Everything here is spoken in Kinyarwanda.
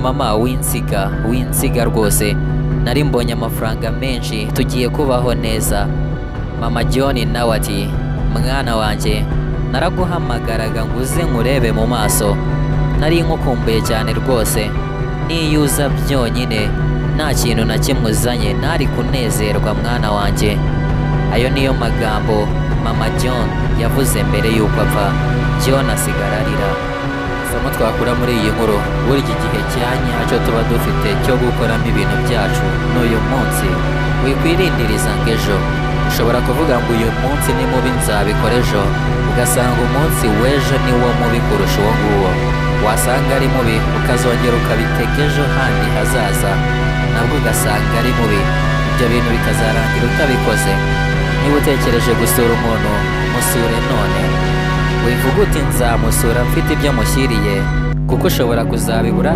mama winsiga rwose, nari mbonye amafaranga menshi, tugiye kubaho neza. Mama John nawe ati mwana wanjye, naraguhamagaraga ngo uze nkurebe mu maso, nari nkukumbuye cyane rwose, niyo uza byonyine nta kintu na kimwe uzanye ntari kunezerwa mwana wanjye. Ayo niyo magambo mama John yavuze mbere y'uko apfa. John asigara arira. Isomo twakura muri iyi nkuru, buri gihe cya nyacyo tuba dufite cyo gukoramo ibintu byacu n'uyu munsi wikwirindiriza ngo ejo. Ushobora kuvuga ngo uyu munsi ni mubi nzabikora ejo, ugasanga umunsi w'ejo ni wo mubi kurusha uwo nguwo. Wasanga ari mubi ukazongera ukabitega ejo handi hazaza, nabwo ugasanga ari mubi, ibyo bintu bikazarangira utabikoze. Niba utekereje gusura umuntu, musure none. Wivuga uti nzamusura mfite ibyo mushyiriye, kuko ushobora kuzabibura